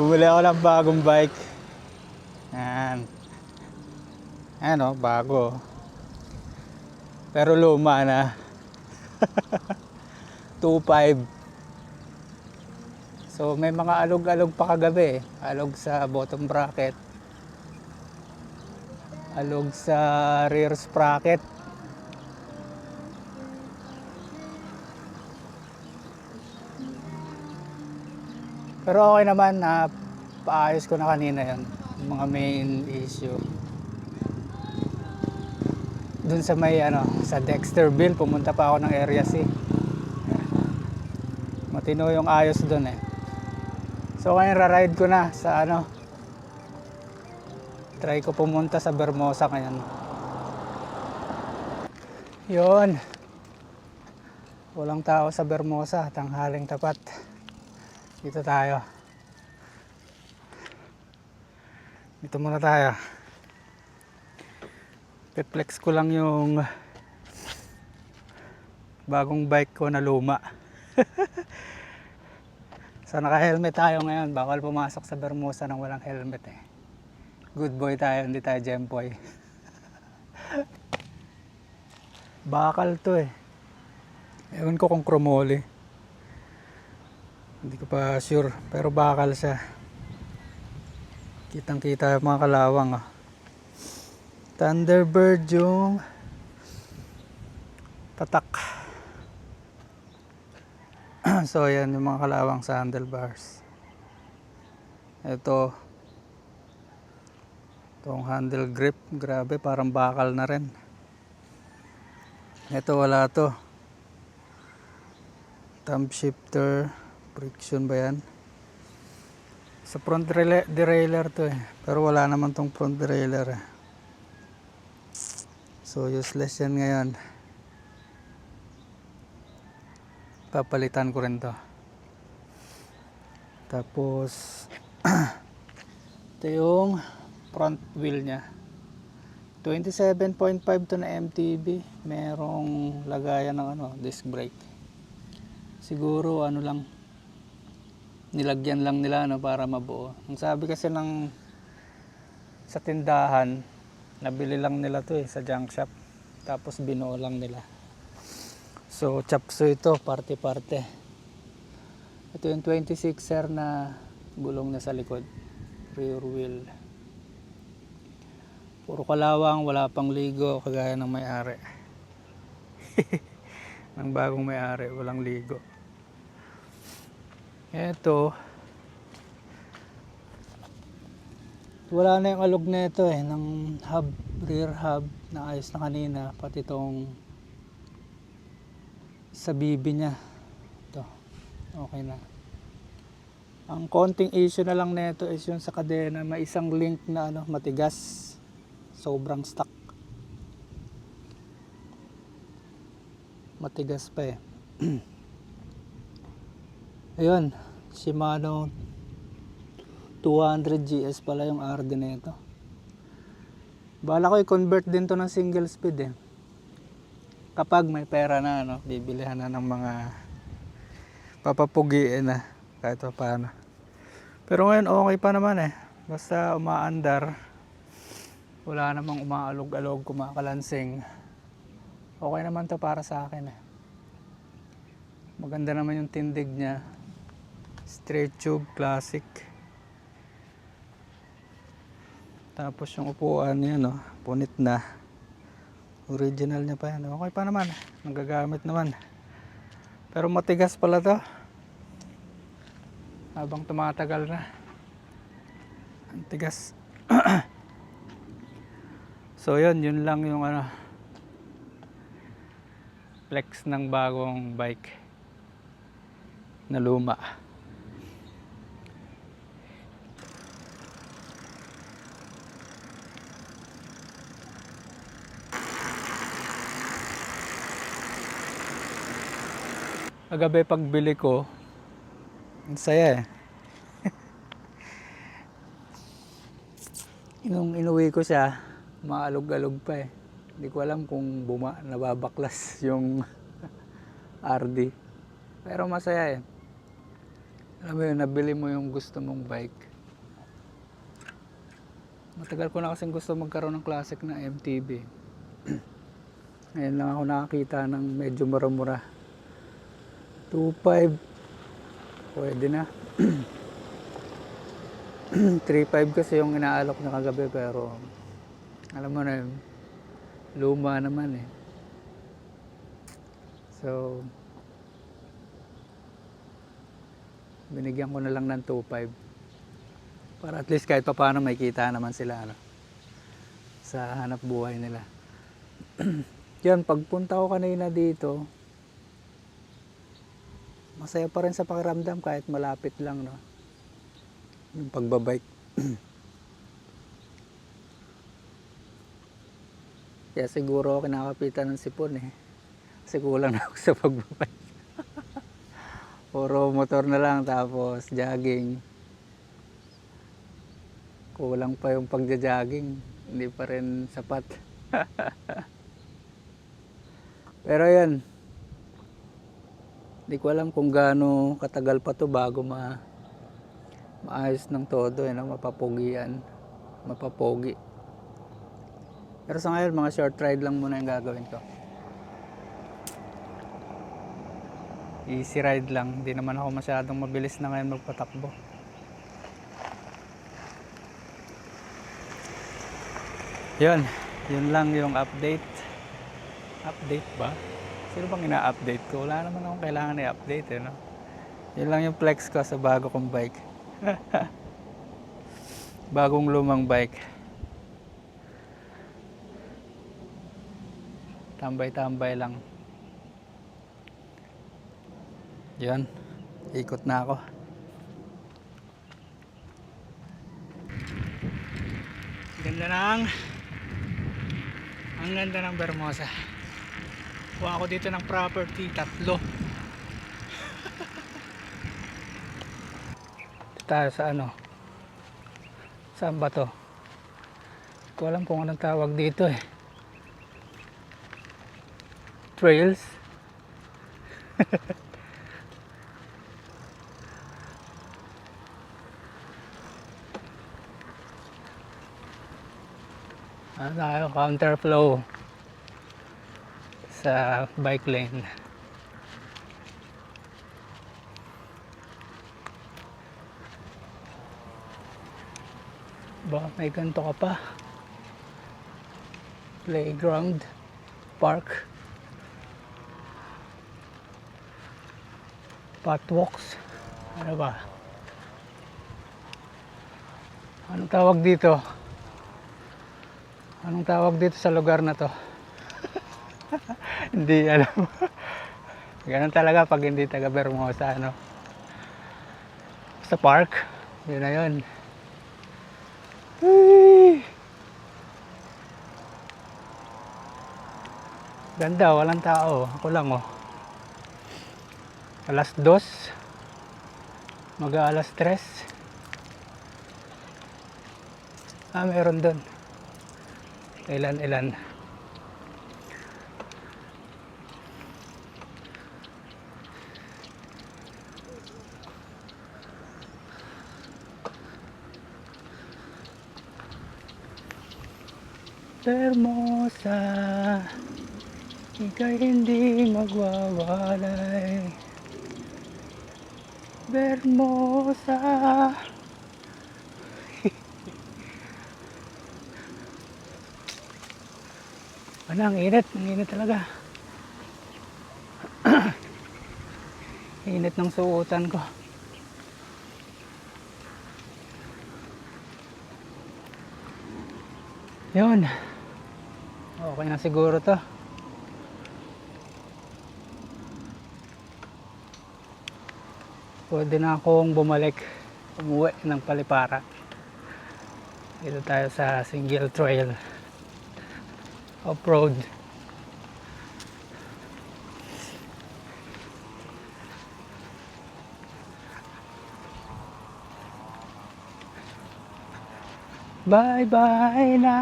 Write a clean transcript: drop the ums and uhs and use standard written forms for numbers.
Bumili ako ng bagong bike. Yan. Ayan o, bago. Pero luma na. 2.5. So may mga alog-alog pa kagabi. Alog sa bottom bracket. Alog sa rear sprocket. Pero okay naman na paayos ko na kanina yan. Yung mga main issue. Dun sa may sa Dexterville, pumunta pa ako ng Area C. Matino yung ayos dun eh. So ngayon ride ko na sa try ko pumunta sa Vermosa ngayon. Yun. Walang tao sa Vermosa, tanghaling tapat. Dito tayo. Dito muna tayo. Flex ko lang yung bagong bike ko na luma. So naka-helmet tayo ngayon. Bawal pumasok sa Vermosa nang walang helmet eh. Good boy tayo, hindi tayo gemboy. Bakal to eh. Ewan ko kung chromoly. Hindi ko pa sure, pero bakal siya. Kitang kita yung mga kalawang oh. Thunderbird yung tatak. So yan yung mga kalawang sa handlebars. Ito itong handle grip, grabe parang bakal na rin. Ito wala to. Thumb shifter, friction ba yan? Sa front derailleur to eh, pero wala naman tong front derailleur eh. So useless yan ngayon. Papalitan ko rin to. Tapos ito yung front wheel nya, 27.5 to na MTB. Merong lagayan ng disc brake. Siguro lang, nilagyan lang nila para mabuo. Ang sabi kasi sa tindahan, nabili lang nila to sa junk shop, tapos binuo lang nila. So chapso ito, parte-parte. Ito yung 26er na gulong na sa likod, rear wheel. Puro kalawang, wala pang ligo, kagaya ng may-ari. Ng bagong may-ari, walang ligo. Ito, wala na yung alog na ito ng hub, rear hub na ayos na kanina, pati itong sa bibi nya. Ito, okay na. Ang konting issue na lang nito is yung sa kadena, may isang link na matigas. Sobrang stuck. Matigas pa eh. Ayun, Shimano 200 GS pala yung RD na ito. Bala ko i-convert din to ng single speed eh. Kapag may pera na bibilihan na ng mga papapugiin na kahit pa paano. Pero ngayon okay pa naman eh. Basta umaandar, wala namang umaalog-alog, kumakalansing. Okay naman to para sa akin eh. Maganda naman yung tindig niya. Straight tube, classic. Tapos yung upuan niya punit na. Original niya pa yan. Okay pa naman. Nagagamit naman. Pero matigas pala to. Habang tumatagal na. Ang tigas. So yun lang yung flex ng bagong bike na luma. Kagabi pagbili ko, ang saya eh. Nung inuwi ko siya, maalog-alog pa eh. Hindi ko alam kung nababaklas yung RD. Pero masaya eh. Alam mo yun, nabili mo yung gusto mong bike. Matagal ko na kasing gusto magkaroon ng classic na MTB. Ngayon lang ako nakakita ng medyo mura-mura. 2.5 pwede na. 3.5 kasi yung inaalok na kagabi, pero alam mo na yun, luma naman eh. So binigyan ko na lang ng 2.5 para at least kahit pa paano may kita naman sila sa hanap buhay nila. Yan, pagpunta ko kanina dito, masaya pa rin sa pakiramdam kahit malapit lang, no? Yung pagbabike. Kaya siguro ako kinakapitan ng sipon eh. Kasi kulang na ako sa pagbabike. Puro motor na lang, tapos jogging. Kulang pa yung pagja-jogging. Hindi pa rin sapat. Pero yan, hindi ko alam kung gaano katagal pa to bago maayos ng todo, mapapogian, mapapogi. Pero sa ngayon, mga short ride lang muna yung gagawin ko. Easy ride lang, hindi naman ako masyadong mabilis na ngayon magpatakbo. Yun lang yung update. Update ba? Sino bang ina-update ko? Wala naman akong kailangan i-update no? Yun lang yung flex ko sa bago kong bike. Bagong lumang bike. Tambay-tambay lang. Yun, ikot na ako. Ang ganda ng Vermosa. Kuha ako dito ng property, 3. Tayo sa saan ba to? Hindi ko alam kung anong tawag dito eh. Trails. Tayo, counterflow sa bike lane. Baka may ganito ka pa. Playground, park, pathwalks. Ano ba? Anong tawag dito? Anong tawag dito sa lugar na to? Hindi alam. Ganun talaga pag hindi taga Vermosa, sa park. Yun na yun. Uy! Ganda, walang tao. Ako lang Alas 2. Mag-aalas 3. Meron doon. Ilan. Vermosa, ika'y hindi magwawalay. Vermosa. Ang init talaga. Init ng suotan ko. Yun. Okay na siguro to. Pwede na akong umuwi ng Palipara. Dito tayo sa single trail. Off-road. Bye bye na.